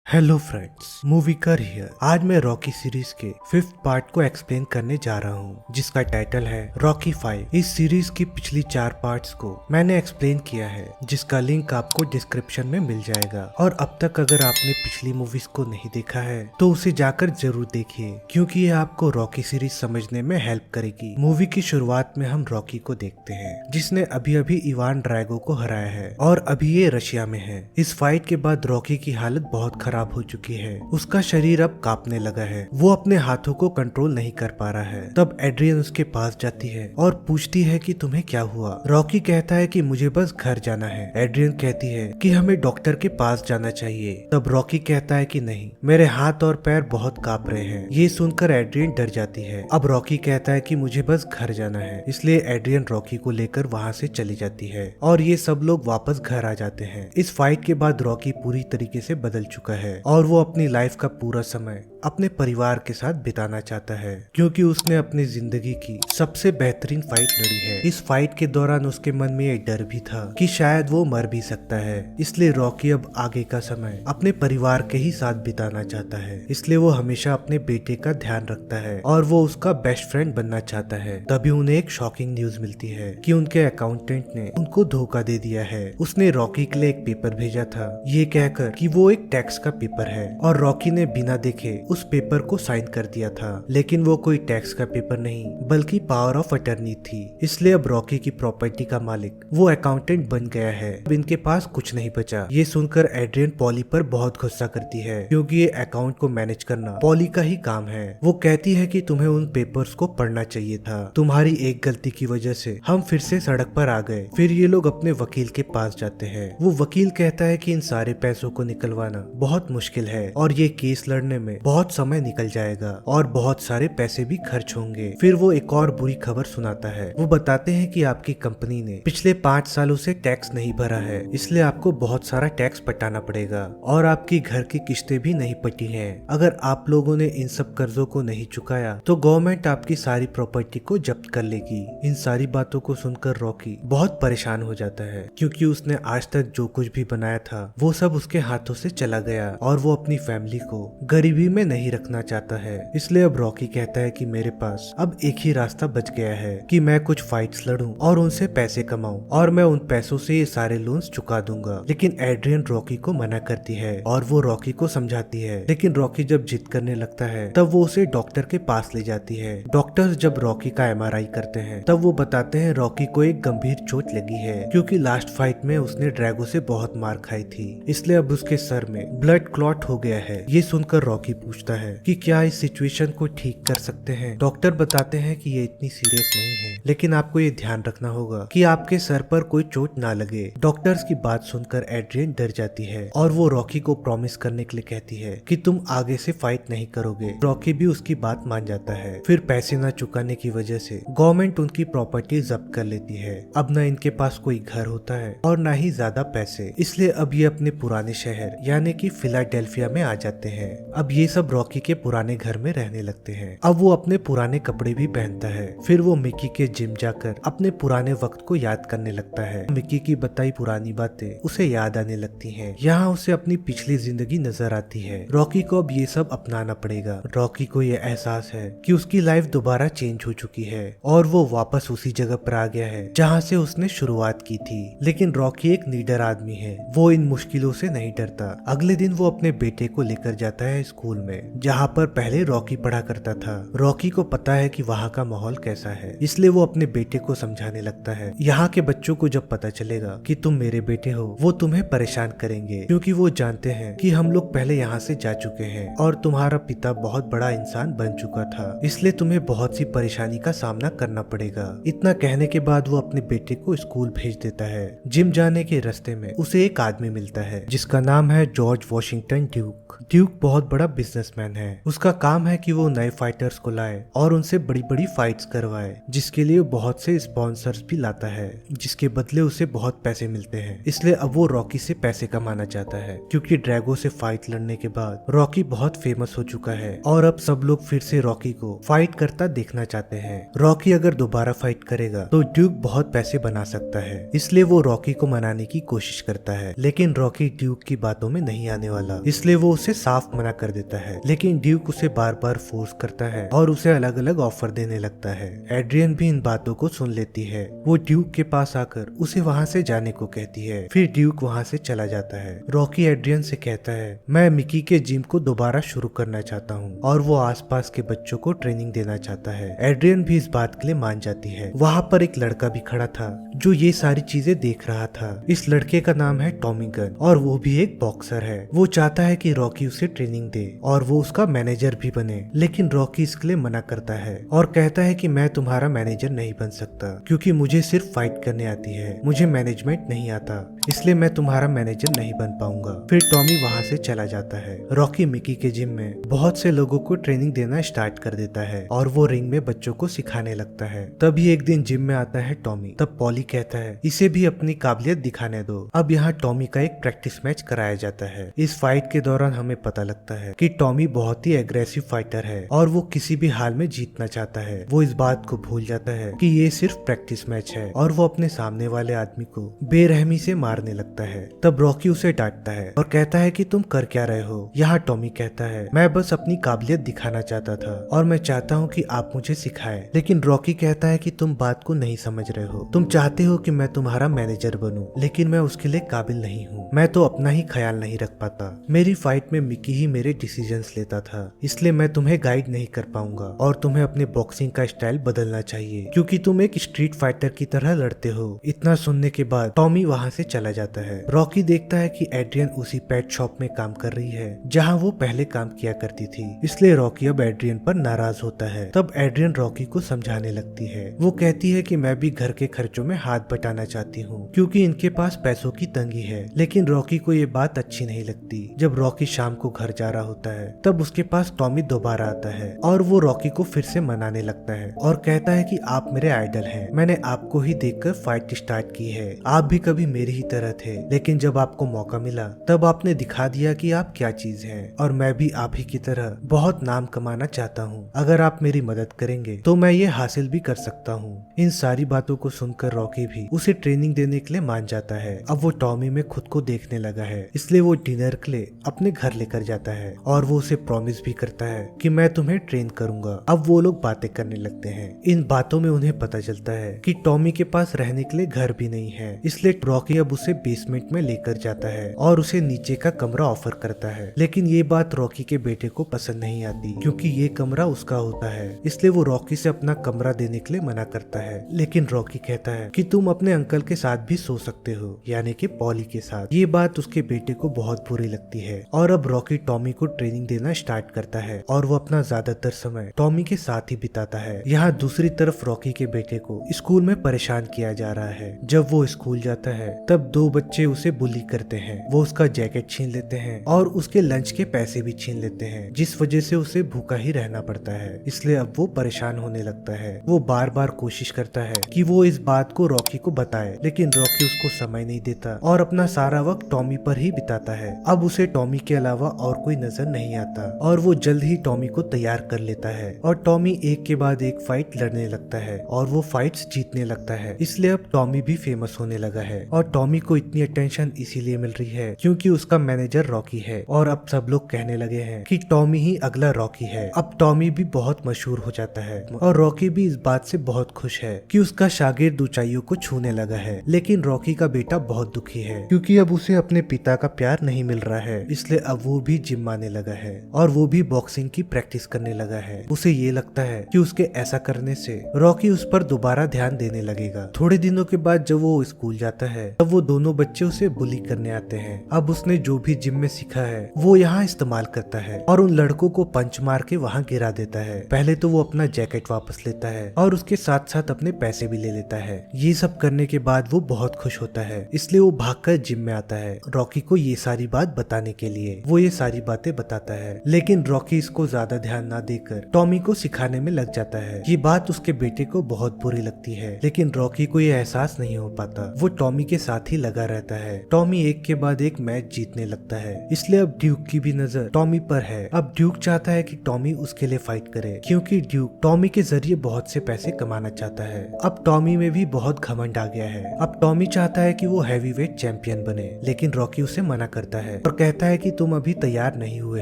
Hello friends, movie कर here. आज मैं रॉकी सीरीज के 5th पार्ट को एक्सप्लेन करने जा रहा हूँ, जिसका टाइटल है रॉकी 5। इस सीरीज की पिछली 4 पार्ट्स को मैंने एक्सप्लेन किया है, जिसका लिंक आपको डिस्क्रिप्शन में मिल जाएगा। और अब तक अगर आपने पिछली मूवीज को नहीं देखा है तो उसे जाकर जरूर देखिए, क्योंकि ये आपको रॉकी सीरीज समझने में हेल्प करेगी। मूवी की शुरुआत में हम रॉकी को देखते हैं, जिसने अभी अभी इवान ड्रैगो को हराया है और अभी ये रशिया में है। इस फाइट के बाद रॉकी की हालत बहुत खराब हो चुकी है। उसका शरीर अब कांपने लगा है, वो अपने हाथों को कंट्रोल नहीं कर पा रहा है। तब एड्रियन उसके पास जाती है और पूछती है कि तुम्हें क्या हुआ। रॉकी कहता है कि मुझे बस घर जाना है। एड्रियन कहती है कि हमें डॉक्टर के पास जाना चाहिए। तब रॉकी कहता है कि नहीं, मेरे हाथ और पैर बहुत कांप रहे हैं। ये सुनकर एड्रियन डर जाती है। अब रॉकी कहता है कि मुझे बस घर जाना है, इसलिए एड्रियन रॉकी को लेकर वहाँ से चली जाती है और ये सब लोग वापस घर आ जाते हैं। इस फाइट के बाद रॉकी पूरी तरीके से बदल चुका है और वो अपनी लाइफ का पूरा समय अपने परिवार के साथ बिताना चाहता है, क्योंकि उसने अपनी जिंदगी की सबसे बेहतरीन फाइट लड़ी है। इस फाइट के दौरान उसके मन में ये डर भी था कि शायद वो मर भी सकता है, इसलिए रॉकी अब आगे का समय अपने परिवार के ही साथ बिताना चाहता है। इसलिए वो हमेशा अपने बेटे का ध्यान रखता है और वो उसका बेस्ट फ्रेंड बनना चाहता है। तभी उन्हें एक शॉकिंग न्यूज मिलती है कि उनके अकाउंटेंट ने उनको धोखा दे दिया है। उसने रॉकी के लिए एक पेपर भेजा था, ये कहकर कि वो एक टैक्स का पेपर है, और रॉकी ने बिना देखे उस पेपर को साइन कर दिया था। लेकिन वो कोई टैक्स का पेपर नहीं बल्कि पावर ऑफ अटर्नी थी। इसलिए अब रॉकी की प्रॉपर्टी का मालिक वो अकाउंटेंट बन गया है। अब इनके पास कुछ नहीं बचा। ये सुनकर एड्रियन पॉली पर बहुत गुस्सा करती है, क्योंकि ये अकाउंट को मैनेज करना पॉली का ही काम है। वो कहती है कि तुम्हें उन पेपर्स को पढ़ना चाहिए था। तुम्हारी एक गलती की वजह से हम फिर से सड़क पर आ गए। फिर ये लोग अपने वकील के पास जाते हैं। वो वकील कहता है कि इन सारे पैसों को निकलवाना बहुत मुश्किल है और ये केस लड़ने में बहुत समय निकल जाएगा और बहुत सारे पैसे भी खर्च होंगे। फिर वो एक और बुरी खबर सुनाता है। वो बताते हैं कि आपकी कंपनी ने पिछले 5 सालों से टैक्स नहीं भरा है, इसलिए आपको बहुत सारा टैक्स पटाना पड़ेगा और आपकी घर की किस्तें भी नहीं पटी हैं। अगर आप लोगों ने इन सब कर्जों को नहीं चुकाया तो गवर्नमेंट आपकी सारी प्रॉपर्टी को जब्त कर लेगी। इन सारी बातों को सुनकर रॉकी बहुत परेशान हो जाता है, क्योंकि उसने आज तक जो कुछ भी बनाया था वो सब उसके हाथों से चला गया और वो अपनी फैमिली को गरीबी में नहीं रखना चाहता है। इसलिए अब रॉकी कहता है कि मेरे पास अब एक ही रास्ता बच गया है कि मैं कुछ फाइट्स लड़ूं और उनसे पैसे कमाऊं, और मैं उन पैसों से ये सारे लोन्स चुका दूंगा। लेकिन एड्रियन रॉकी को मना करती है और वो रॉकी को समझाती है। लेकिन रॉकी जब जिद करने लगता है तब वो उसे डॉक्टर के पास ले जाती है। डॉक्टर्स जब रॉकी का MRI करते हैं तब वो बताते हैं रॉकी को एक गंभीर चोट लगी है, क्योंकि लास्ट फाइट में उसने ड्रैगो से बहुत मार खाई थी। इसलिए अब उसके सर में ब्लड क्लॉट हो गया है। ये सुनकर रॉकी पूछता है कि क्या इस सिचुएशन को ठीक कर सकते हैं। डॉक्टर बताते हैं कि ये इतनी सीरियस नहीं है, लेकिन आपको ये ध्यान रखना होगा कि आपके सर पर कोई चोट ना लगे। डॉक्टर्स की बात सुनकर एड्रियन डर जाती है और वो रॉकी को प्रॉमिस करने के लिए कहती है कि तुम आगे से फाइट नहीं करोगे। रॉकी भी उसकी बात मान जाता है। फिर पैसे न चुकाने की वजह से गवर्नमेंट उनकी प्रॉपर्टी जब्त कर लेती है। अब न इनके पास कोई घर होता है और न ही ज्यादा पैसे, इसलिए अब ये अपने पुराने शहर यानी कि फिलाडेल्फिया में आ जाते हैं। अब ये सब रॉकी के पुराने घर में रहने लगते हैं। अब वो अपने पुराने कपड़े भी पहनता है। फिर वो मिकी के जिम जाकर अपने पुराने वक्त को याद करने लगता है। मिकी की बताई पुरानी बातें उसे याद आने लगती हैं। यहाँ उसे अपनी पिछली जिंदगी नजर आती है। रॉकी को अब ये सब अपनाना पड़ेगा। रॉकी को ये एहसास है कि उसकी लाइफ दोबारा चेंज हो चुकी है और वो वापस उसी जगह पर आ गया है जहाँ से उसने शुरुआत की थी। लेकिन रॉकी एक नीडर आदमी है, वो इन मुश्किलों से नहीं डरता। अगले दिन वो अपने बेटे को लेकर जाता है स्कूल में, जहाँ पर पहले रॉकी पढ़ा करता था। रॉकी को पता है कि वहाँ का माहौल कैसा है, इसलिए वो अपने बेटे को समझाने लगता है। यहाँ के बच्चों को जब पता चलेगा कि तुम मेरे बेटे हो, वो तुम्हें परेशान करेंगे, क्योंकि वो जानते हैं कि हम लोग पहले यहाँ से जा चुके हैं और तुम्हारा पिता बहुत बड़ा इंसान बन चुका था, इसलिए तुम्हें बहुत सी परेशानी का सामना करना पड़ेगा। इतना कहने के बाद वो अपने बेटे को स्कूल भेज देता है। जिम जाने के रास्ते में उसे एक आदमी मिलता है जिसका नाम है जॉर्ज वॉशिंगटन ड्यूक। ड्यूक बहुत बड़ा बिजनेसमैन है। उसका काम है कि वो नए फाइटर्स को लाए और उनसे बड़ी बड़ी फाइट्स करवाए, जिसके लिए बहुत से स्पॉन्सर्स भी लाता है, जिसके बदले उसे बहुत पैसे मिलते हैं। इसलिए अब वो रॉकी से पैसे कमाना चाहता है, क्योंकि ड्रैगो से फाइट लड़ने के बाद रॉकी बहुत फेमस हो चुका है और अब सब लोग फिर से रॉकी को फाइट करता देखना चाहते हैं। रॉकी अगर दोबारा फाइट करेगा तो ड्यूक बहुत पैसे बना सकता है, इसलिए वो रॉकी को मनाने की कोशिश करता है। लेकिन रॉकी ड्यूक की बातों में नहीं आने वाला वाला, इसलिए वो उसे साफ मना कर देता है। लेकिन ड्यूक उसे बार बार फोर्स करता है और उसे अलग अलग ऑफर देने लगता है। एड्रियन भी इन बातों को सुन लेती है। वो ड्यूक के पास आकर उसे वहाँ से जाने को कहती है। फिर ड्यूक वहाँ से चला जाता है। रॉकी एड्रियन से कहता है, मैं मिकी के जिम को दोबारा शुरू करना चाहता हूँ और वो आसपास के बच्चों को ट्रेनिंग देना चाहता है। एड्रियन भी इस बात के लिए मान जाती है। वहाँ पर एक लड़का भी खड़ा था जो ये सारी चीजें देख रहा था। इस लड़के का नाम है टॉमी गन और वो भी एक बॉक्सर है। वो चाहता है कि रॉकी उसे ट्रेनिंग दे और वो उसका मैनेजर भी बने, लेकिन रॉकी इसके लिए मना करता है और कहता है कि मैं तुम्हारा मैनेजर नहीं बन सकता क्योंकि मुझे सिर्फ फाइट करने आती है, मुझे मैनेजमेंट नहीं आता, इसलिए मैं तुम्हारा मैनेजर नहीं बन पाऊंगा। फिर टॉमी वहाँ से चला जाता है। रॉकी मिकी के जिम में बहुत से लोगों को ट्रेनिंग देना स्टार्ट कर देता है और वो रिंग में बच्चों को सिखाने लगता है। तभी एक दिन जिम में आता है टॉमी। तब पॉली कहता है, इसे भी अपनी काबिलियत दिखाने दो। अब यहाँ टॉमी का एक प्रैक्टिस मैच कराया जाता है। इस फाइट के दौरान हमें पता लगता है कि टॉमी बहुत ही एग्रेसिव फाइटर है और वो किसी भी हाल में जीतना चाहता है। वो इस बात को भूल जाता है कि ये सिर्फ प्रैक्टिस मैच है और वो अपने सामने वाले आदमी को बेरहमी से मारने लगता है। तब रॉकी उसे डांटता है और कहता है कि तुम कर क्या रहे हो। यहाँ टॉमी कहता है, मैं बस अपनी काबिलियत दिखाना चाहता था और मैं चाहता हूँ कि आप मुझे सिखाएं। लेकिन रॉकी कहता है कि तुम बात को नहीं समझ रहे हो। तुम चाहते हो कि मैं तुम्हारा मैनेजर बनूं, लेकिन मैं उसके लिए काबिल नहीं हूँ। मैं तो अपना ही ख्याल नहीं रख पाता। मेरी फाइट में मिकी ही मेरे डिसीजंस लेता था, इसलिए मैं तुम्हें गाइड नहीं कर पाऊंगा और तुम्हें अपने बॉक्सिंग का स्टाइल बदलना चाहिए क्योंकि तुम एक स्ट्रीट फाइटर की तरह लड़ते हो। इतना सुनने के बाद टॉमी वहाँ से चला जाता है। रॉकी देखता है कि एड्रियन उसी पेट शॉप में काम कर रही है जहाँ वो पहले काम किया करती थी, इसलिए रॉकी अब एड्रियन पर नाराज होता है। तब एड्रियन रॉकी को समझाने लगती है। वो कहती है कि मैं भी घर के खर्चों में हाथ बटाना चाहती हूँ क्योंकि इनके पास पैसों की तंगी है। लेकिन रॉकी को ये बात अच्छी नहीं लगती। जब रॉकी शाम को घर जा रहा होता है तब उसके पास टॉमी दोबारा आता है और वो रॉकी को फिर से मनाने लगता है और कहता है कि आप मेरे आइडल हैं, मैंने आपको ही देखकर फाइट स्टार्ट की है, आप भी कभी मेरी ही तरह थे, लेकिन जब आपको मौका मिला तब आपने दिखा दिया कि आप क्या चीज हैं और मैं भी आप ही की तरह बहुत नाम कमाना चाहता हूँ। अगर आप मेरी मदद करेंगे तो मैं ये हासिल भी कर सकता हूँ। इन सारी बातों को सुनकर रॉकी भी उसे ट्रेनिंग देने के लिए मान जाता है। अब वो टॉमी में खुद को देखने लगा है, इसलिए वो डिनर के लिए अपने घर लेकर जाता है और वो उसे प्रॉमिस भी करता है कि मैं तुम्हें ट्रेन करूंगा। अब वो लोग बातें करने लगते हैं। इन बातों में उन्हें पता चलता है कि टॉमी के पास रहने के लिए घर भी नहीं है, इसलिए रॉकी अब उसे बेसमेंट में लेकर जाता है और उसे नीचे का कमरा ऑफर करता है। लेकिन ये बात रॉकी के बेटे को पसंद नहीं आती क्योंकि ये कमरा उसका होता है, इसलिए वो रॉकी से अपना कमरा देने के लिए मना करता है। लेकिन रॉकी कहता है कि तुम अपने अंकल के साथ भी सो सकते हो, यानी कि पॉली के साथ। ये बात उसके बेटे को बहुत बुरी लगती है और अब रॉकी टॉमी को ट्रेनिंग देना स्टार्ट करता है और वो अपना ज्यादातर समय टॉमी के साथ ही बिताता है। यहाँ दूसरी तरफ रॉकी के बेटे को स्कूल में परेशान किया जा रहा है। जब वो स्कूल जाता है तब दो बच्चे उसे बुली करते हैं। वो उसका जैकेट छीन लेते हैं और उसके लंच के पैसे भी छीन लेते हैं, जिस वजह से उसे भूखा ही रहना पड़ता है। इसलिए अब वो परेशान होने लगता है। वो बार बार कोशिश करता है कि वो इस बात को रॉकी को बताए, लेकिन रॉकी उसको समय नहीं देता और अपना सारा वक्त टॉमी पर ही बिताता है। अब उसे टॉमी के अलावा और कोई नजर नहीं आता और वो जल्द ही टॉमी को तैयार कर लेता है और टॉमी एक के बाद एक फाइट लड़ने लगता है और वो फाइट्स जीतने लगता है। इसलिए अब टॉमी भी फेमस होने लगा है और टॉमी को इतनी अटेंशन इसीलिए मिल रही है क्योंकि उसका मैनेजर रॉकी है और अब सब लोग कहने लगे हैं कि टॉमी ही अगला रॉकी है। अब टॉमी भी बहुत मशहूर हो जाता है और रॉकी भी इस बात से बहुत खुश है कि उसका शागिर्द ऊंचाइयों को छूने लगा है। लेकिन रॉकी का बेटा बहुत दुखी है क्योंकि अब उसे अपने पिता का प्यार नहीं मिल रहा है, इसलिए अब वो भी जिम आने लगा है और वो भी बॉक्सिंग की प्रैक्टिस करने लगा है। उसे ये लगता है कि उसके ऐसा करने से रॉकी उस पर दोबारा ध्यान देने लगेगा। थोड़े दिनों के बाद जब वो स्कूल जाता है तब वो दोनों बच्चे उसे बुली करने आते हैं। अब उसने जो भी जिम में सीखा है वो यहाँ इस्तेमाल करता है और उन लड़कों को पंच मार के वहाँ गिरा देता है। पहले तो वो अपना जैकेट वापस लेता है और उसके साथ साथ अपने पैसे भी ले लेता है। ये सब करने के बाद वो बहुत खुश होता है, इसलिए वो भागकर जिम में आता है रॉकी को ये सारी बात बताने के लिए। वो ये सारी बातें बताता है, लेकिन रॉकी इसको ज्यादा ध्यान ना देकर टॉमी को सिखाने में लग जाता है। ये बात उसके बेटे को बहुत बुरी लगती है, लेकिन रॉकी को ये एहसास नहीं हो पाता। वो टॉमी के साथ ही लगा रहता है। टॉमी एक के बाद एक मैच जीतने लगता है, इसलिए अब ड्यूक की भी नजर टॉमी पर है। अब ड्यूक चाहता है कि टॉमी उसके लिए फाइट करे क्योंकि ड्यूक टॉमी के जरिए बहुत से पैसे कमाना चाहता है। अब टॉमी में भी बहुत घमंड आ गया है। अब टॉमी चाहता है कि वो हैवीवेट चैंपियन बने, लेकिन रॉकी उसे मना करता है। और कहता है कि तुम अभी तैयार नहीं हुए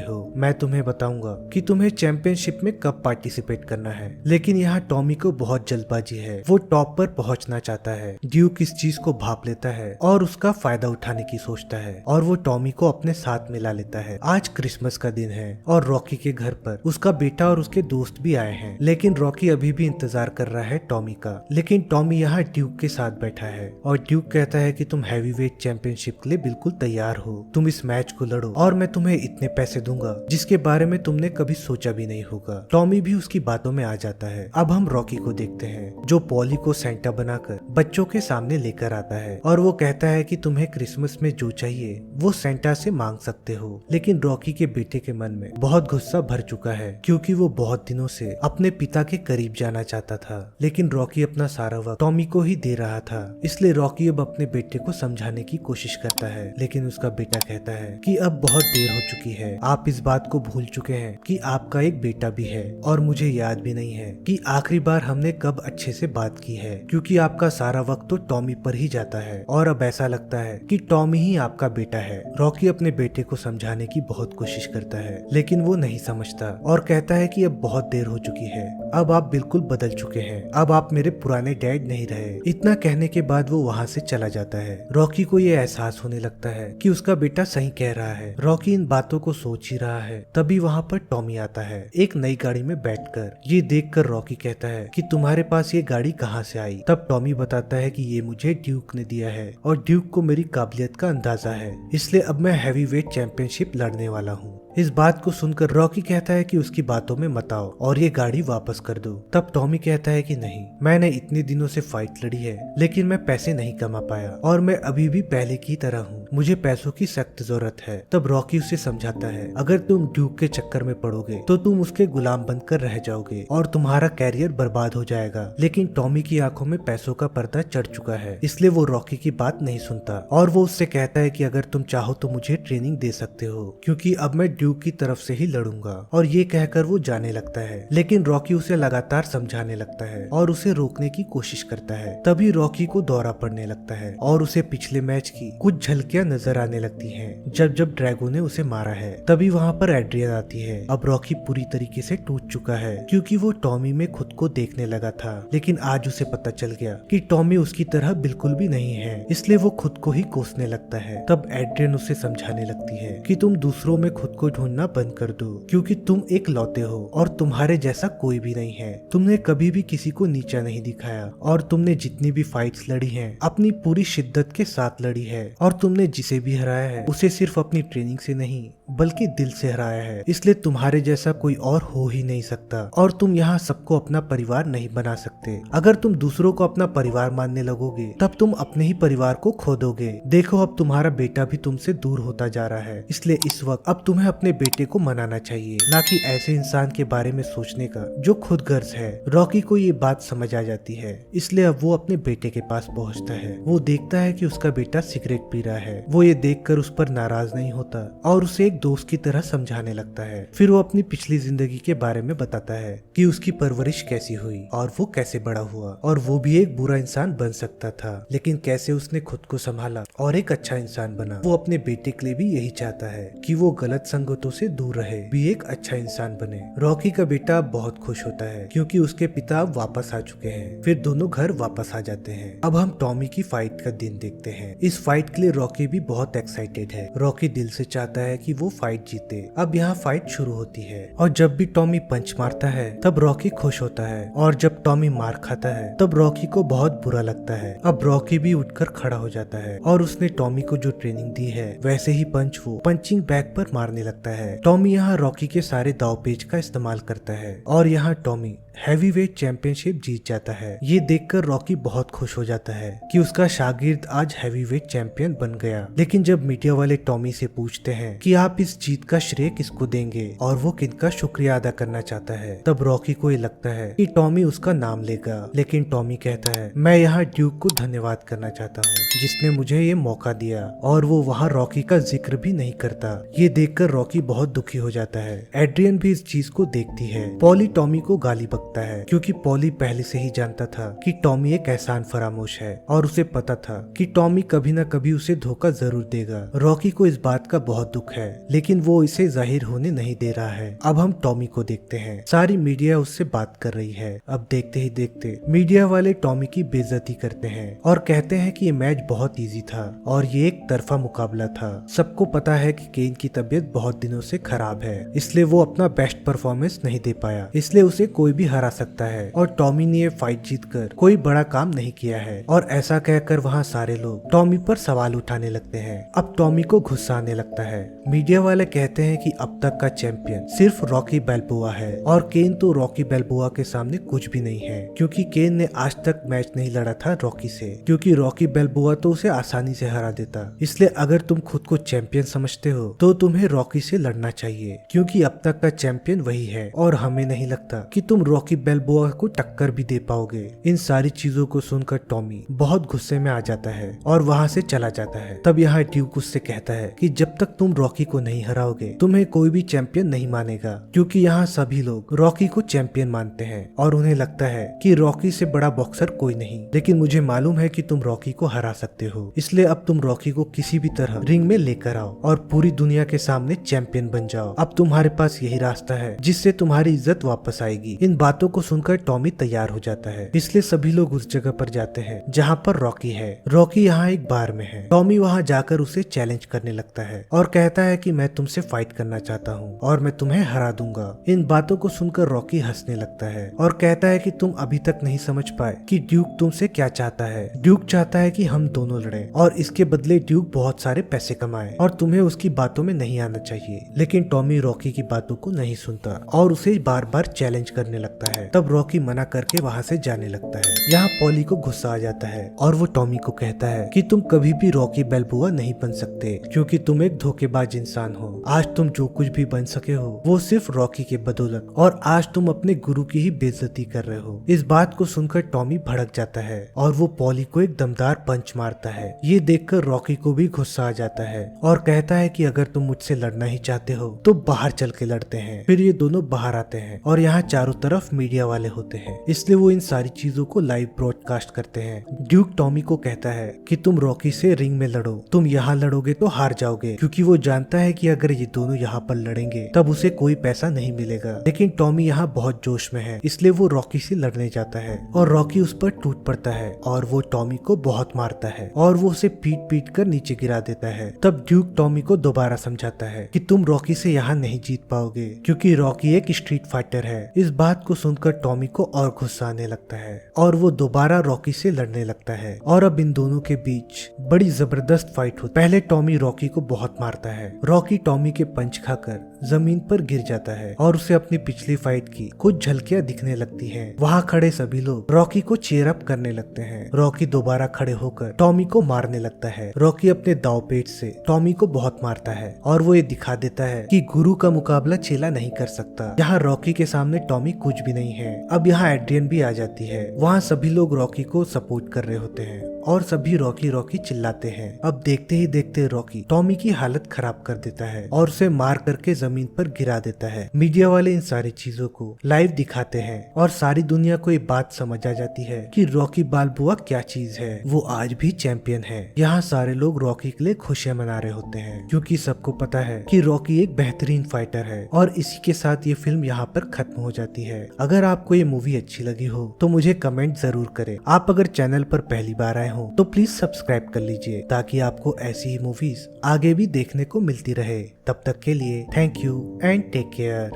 हो, मैं तुम्हें बताऊंगा कि तुम्हें चैंपियनशिप में कब पार्टिसिपेट करना है। लेकिन यहाँ टॉमी को बहुत जल्दबाजी है, वो टॉप पर पहुंचना चाहता है। ड्यूक इस चीज को भाप लेता है और उसका फायदा उठाने की सोचता है और वो टॉमी को अपने साथ मिला लेता है। आज क्रिसमस का दिन है और रॉकी के घर पर उसका बेटा और उसके दोस्त भी आए हैं, लेकिन रॉकी अभी भी इंतजार कर रहा है टॉमी का। लेकिन टॉमी यहाँ ड्यूक के साथ बैठा है और ड्यूक कहता है कि तुम हैवीवेट चैंपियनशिप के लिए बिल्कुल तैयार हो, तुम इस मैच को लड़ो और मैं तुम्हें इतने पैसे दूंगा जिसके बारे में तुमने कभी सोचा भी नहीं होगा। टॉमी भी उसकी बातों में आ जाता है। अब हम रॉकी को देखते हैं जो पॉली को सेंटा बनाकर बच्चों के सामने लेकर आता है और वो कहता है कि तुम्हें क्रिसमस में जो चाहिए वो सेंटा से मांग सकते हो। लेकिन रॉकी के बेटे के मन में बहुत गुस्सा भर चुका है क्योंकि वो बहुत दिनों से अपने पिता के करीब जाना चाहता था, लेकिन रॉकी अपना सारा वक्त टॉमी को ही दे रहा था। इसलिए रॉकी अब अपने बेटे को समझाने की कोशिश करता है, लेकिन उसका बेटा कहता है कि अब बहुत देर हो चुकी है, आप इस बात को भूल चुके हैं कि आपका एक बेटा भी है और मुझे याद भी नहीं है कि आखिरी बार हमने कब अच्छे से बात की है, क्योंकि आपका सारा वक्त तो टॉमी पर ही जाता है और अब ऐसा लगता है कि टॉमी ही आपका बेटा है। रॉकी अपने बेटे को समझाने की बहुत कोशिश करता है, लेकिन वो नहीं समझता और कहता है कि अब बहुत देर हो चुकी है, अब आप बिल्कुल बदल चुके हैं, अब आप मेरे पुराने डैड नहीं रहे। इतना कहने के बाद वो वहाँ से चला जाता है। रॉकी को ये एहसास होने लगता है कि उसका बेटा सही कह रहा है। रॉकी इन बातों को सोच ही रहा है, तभी वहाँ पर टॉमी आता है एक नई गाड़ी में बैठकर। ये देखकर रॉकी कहता है कि तुम्हारे पास ये गाड़ी कहाँ से आई। तब टॉमी बताता है कि ये मुझे ड्यूक ने दिया है और ड्यूक को मेरी काबिलियत का अंदाजा है, इसलिए अब मैं हैवीवेट चैंपियनशिप लड़ने वाला हूँ। इस बात को सुनकर रॉकी कहता है कि उसकी बातों में मत आओ और ये गाड़ी वापस कर दो। तब टॉमी कहता है कि नहीं, मैंने इतने दिनों से फाइट लड़ी है लेकिन मैं पैसे नहीं कमा पाया और मैं अभी भी पहले की तरह हूँ, मुझे पैसों की सख्त जरूरत है। तब रॉकी उसे समझाता है अगर तुम ड्यूक के चक्कर में पड़ोगे तो तुम उसके गुलाम बनकर रह जाओगे और तुम्हारा कैरियर बर्बाद हो जाएगा। लेकिन टॉमी की आंखों में पैसों का पर्दा चढ़ चुका है, इसलिए वो रॉकी की बात नहीं सुनता और वो उससे कहता है कि अगर तुम चाहो तो मुझे ट्रेनिंग दे सकते हो, क्योंकि अब मैं ड्यूक की तरफ से ही लड़ूंगा। और ये कहकर वो जाने लगता है, लेकिन रॉकी उसे लगातार समझाने लगता है और उसे रोकने की कोशिश करता है। तभी रॉकी को दौरा पड़ने लगता है और उसे पिछले मैच की कुछ झलकियां नजर आने लगती हैं, जब जब ड्रैगो ने उसे मारा है। तभी वहाँ पर एड्रियन आती है। अब रॉकी पूरी तरीके से टूट चुका है क्योंकि वो टॉमी में खुद को देखने लगा था, लेकिन आज उसे पता चल गया कि टॉमी उसकी तरह बिल्कुल भी नहीं है, इसलिए वो खुद को ही कोसने लगता है। तब एड्रियन उसे समझाने लगती है कि तुम दूसरों में खुद को ढूंढना बंद कर दो, क्योंकि तुम एक लौते हो और तुम्हारे जैसा कोई भी नहीं है। तुमने कभी भी किसी को नीचा नहीं दिखाया और तुमने जितनी भी फाइट्स लड़ी हैं अपनी पूरी शिद्दत के साथ लड़ी है और तुमने जिसे भी हराया है उसे सिर्फ अपनी ट्रेनिंग से नहीं बल्कि दिल से हराया है, इसलिए तुम्हारे जैसा कोई और हो ही नहीं सकता और तुम यहाँ सबको अपना परिवार नहीं बना सकते। अगर तुम दूसरों को अपना परिवार मानने लगोगे तब तुम अपने ही परिवार को खो दोगे। देखो अब तुम्हारा बेटा भी तुमसे दूर होता जा रहा है, इसलिए इस वक्त अब तुम्हें अपने बेटे को मनाना चाहिए, ना कि ऐसे इंसान के बारे में सोचने का जो खुद गर्ज है। रॉकी को ये बात समझ आ जाती है, इसलिए अब वो अपने बेटे के पास पहुँचता है। वो देखता है कि उसका बेटा सिगरेट पी रहा है। वो ये देखकर उस पर नाराज नहीं होता और उसे एक दोस्त की तरह समझाने लगता है। फिर वो अपनी पिछली जिंदगी के बारे में बताता है कि उसकी परवरिश कैसी हुई और वो कैसे बड़ा हुआ और वो भी एक बुरा इंसान बन सकता था, लेकिन कैसे उसने खुद को संभाला और एक अच्छा इंसान बना। वो अपने बेटे के लिए भी यही चाहता है कि वो गलत संगतों से दूर रहे, भी एक अच्छा इंसान बने। रॉकी का बेटा बहुत खुश होता है क्योंकि उसके पिता अब वापस आ चुके हैं। फिर दोनों घर वापस आ जाते हैं। अब हम टॉमी की फाइट का दिन देखते हैं। इस फाइट के लिए रॉकी भी बहुत एक्साइटेड है। रॉकी दिल से चाहता है कि वो फाइट जीते। अब यहाँ फाइट शुरू होती है और जब भी टॉमी पंच मारता है तब रॉकी खुश होता है और जब टॉमी मार खाता है तब रॉकी को बहुत बुरा लगता है। अब रॉकी भी उठकर खड़ा हो जाता है और उसने टॉमी को जो ट्रेनिंग दी है वैसे ही पंच वो पंचिंग बैग पर मारने लगता है। टॉमी यहाँ रॉकी के सारे दाव पेच का इस्तेमाल करता है और यहाँ टॉमी हैवीवेट चैंपियनशिप जीत जाता है। ये देखकर रॉकी बहुत खुश हो जाता है कि उसका शागिर्द आज हैवीवेट चैंपियन बन गया। लेकिन जब मीडिया वाले टॉमी से पूछते हैं कि आप इस जीत का श्रेय किसको देंगे और वो किनका शुक्रिया अदा करना चाहता है, तब रॉकी को ये लगता है कि टॉमी उसका नाम लेगा। लेकिन टॉमी कहता है मैं यहाँ ड्यूक को धन्यवाद करना चाहता हूँ जिसने मुझे ये मौका दिया, और वो वहाँ रॉकी का जिक्र भी नहीं करता। ये देखकर रॉकी रॉकी बहुत दुखी हो जाता है। एड्रियन भी इस चीज को देखती है। पॉली टॉमी को गाली बकता है क्योंकि पॉली पहले से ही जानता था कि टॉमी एक एहसान फरामोश है और उसे पता था कि टॉमी कभी न कभी उसे धोखा जरूर देगा। रॉकी को इस बात का बहुत दुख है, लेकिन वो इसे जाहिर होने नहीं दे रहा है। अब हम टॉमी को देखते हैं। सारी मीडिया उससे बात कर रही है। अब देखते ही देखते मीडिया वाले टॉमी की बेइज्जती करते हैं और कहते हैं कि ये मैच बहुत इजी था और ये एक तरफा मुकाबला था। सबको पता है कि केन की तबीयत बहुत दिनों से खराब है, इसलिए वो अपना बेस्ट परफॉर्मेंस नहीं दे पाया, इसलिए उसे कोई भी हरा सकता है और टॉमी ने ये फाइट जीतकर कोई बड़ा काम नहीं किया है। और ऐसा कहकर वहाँ सारे लोग टॉमी पर सवाल उठाने लगते हैं। अब टॉमी को गुस्सा आने लगता है। मीडिया वाले कहते हैं कि अब तक का चैंपियन सिर्फ रॉकी बैल्बोआ है और केन तो रॉकी बैल्बोआ के सामने कुछ भी नहीं है, क्योंकि केन ने आज तक मैच नहीं लड़ा था रॉकी से, क्योंकि रॉकी बैल्बोआ तो उसे आसानी से हरा देता। इसलिए अगर तुम खुद को चैंपियन समझते हो तो तुम्हें रॉकी से लड़ना चाहिए, क्योंकि अब तक का चैंपियन वही है और हमें नहीं लगता कि तुम रॉकी बैल्बोआ को टक्कर भी दे पाओगे। इन सारी चीजों को सुनकर टॉमी बहुत गुस्से में आ जाता है और वहाँ से चला जाता है। तब यहाँ ड्यूक उससे कहता है कि जब तक तुम रॉकी को नहीं हराओगे तुम्हें कोई भी चैंपियन नहीं मानेगा, क्योंकि यहाँ सभी लोग रॉकी को चैंपियन मानते हैं और उन्हें लगता है कि रॉकी से बड़ा बॉक्सर कोई नहीं। लेकिन मुझे मालूम है कि तुम रॉकी को हरा सकते हो, इसलिए अब तुम रॉकी को किसी भी तरह रिंग में लेकर आओ और पूरी दुनिया के सामने चैंपियन बन जाओ। अब तुम्हारे पास यही रास्ता है जिससे तुम्हारी इज्जत वापस आएगी। इन बातों को सुनकर टॉमी तैयार हो जाता है, इसलिए सभी लोग उस जगह पर जाते हैं जहाँ पर रॉकी है। रॉकी यहाँ एक बार में है। टॉमी वहाँ जाकर उसे चैलेंज करने लगता है और कहता है कि मैं तुमसे फाइट करना चाहता हूँ और मैं तुम्हें हरा दूंगा। इन बातों को सुनकर रॉकी हंसने लगता है और कहता है कि तुम अभी तक नहीं समझ पाए कि ड्यूक तुमसे क्या चाहता है। ड्यूक चाहता है कि हम दोनों लड़ें और इसके बदले ड्यूक बहुत सारे पैसे कमाए और तुम्हें उसकी बातों में नहीं आना चाहिए। लेकिन टॉमी रॉकी की बातों को नहीं सुनता और उसे बार बार चैलेंज करने लगता है। तब रॉकी मना करके वहाँ से जाने लगता है। यहाँ पॉली को गुस्सा आ जाता है और वो टॉमी को कहता है कि तुम कभी भी रॉकी बैल्बोआ नहीं बन सकते, क्योंकि तुम एक धोखेबाज इंसान हो। आज तुम जो कुछ भी बन सके हो वो सिर्फ रॉकी के बदौलत, और आज तुम अपने गुरु की ही बेइज्जती कर रहे हो। इस बात को सुनकर टॉमी भड़क जाता है और वो पॉली को एक दमदार पंच मारता है। ये देखकर रॉकी को भी गुस्सा आ जाता है और कहता है कि अगर तुम मुझसे लड़ना ही चाहते हो तो बाहर चल के लड़ते हैं। फिर ये दोनों बाहर आते हैं और यहाँ चारों तरफ मीडिया वाले होते हैं, इसलिए वो इन सारी चीजों को लाइव ब्रॉडकास्ट करते हैं। ड्यूक टॉमी को कहता है कि तुम रॉकी से रिंग में लड़ो, तुम यहाँ लड़ोगे तो हार जाओगे, क्योंकि वो जानता है कि अगर ये दोनों यहाँ पर लड़ेंगे तब उसे कोई पैसा नहीं मिलेगा। लेकिन टॉमी यहाँ बहुत जोश में है, इसलिए वो रॉकी से लड़ने जाता है और रॉकी उस पर टूट पड़ता है और वो टॉमी को बहुत मारता है और वो उसे पीट पीट कर नीचे गिरा देता है। तब ड्यूक टॉमी को दोबारा समझाता है कि तुम रॉकी से यहाँ नहीं जीत पाओगे, क्योंकि रॉकी एक स्ट्रीट फाइटर है। इस बात को सुनकर टॉमी को और गुस्सा आने लगता है और वो दोबारा रॉकी से लड़ने लगता है और अब इन दोनों के बीच बड़ी जबरदस्त फाइट होती है। पहले टॉमी रॉकी को बहुत मारता है। रॉकी टॉमी के पंच खाकर जमीन पर गिर जाता है और उसे अपनी पिछली फाइट की कुछ झलकियां दिखने लगती हैं। वहाँ खड़े सभी लोग रॉकी को चीयर अप करने लगते हैं। रॉकी दोबारा खड़े होकर टॉमी को मारने लगता है। रॉकी अपने दाव पेच से टॉमी को बहुत मारता है और वो ये दिखा देता है कि गुरु का मुकाबला चेला नहीं कर सकता। यहाँ रॉकी के सामने टॉमी कुछ भी नहीं है। अब यहाँ एड्रियन भी आ जाती है। वहाँ सभी लोग रॉकी को सपोर्ट कर रहे होते हैं और सभी रॉकी रॉकी चिल्लाते हैं। अब देखते ही देखते रॉकी टॉमी की हालत खराब कर देता है और उसे मार करके जमीन पर गिरा देता है। मीडिया वाले इन सारी चीजों को लाइव दिखाते हैं और सारी दुनिया को ये बात समझ आ जाती है कि रॉकी बाल्बोआ क्या चीज है, वो आज भी चैंपियन है। यहाँ सारे लोग रॉकी के लिए खुशियां मना रहे होते हैं, क्योंकि सबको पता है कि रॉकी एक बेहतरीन फाइटर है। और इसी के साथ ये फिल्म यहाँ पर खत्म हो जाती है। अगर आपको ये मूवी अच्छी लगी हो तो मुझे कमेंट जरूर करें। आप अगर चैनल पर पहली बार आए हो तो प्लीज सब्सक्राइब कर लीजिए, ताकि आपको ऐसी ही मूवीज आगे भी देखने को मिलती रहे। तब तक के लिए thank you and take care.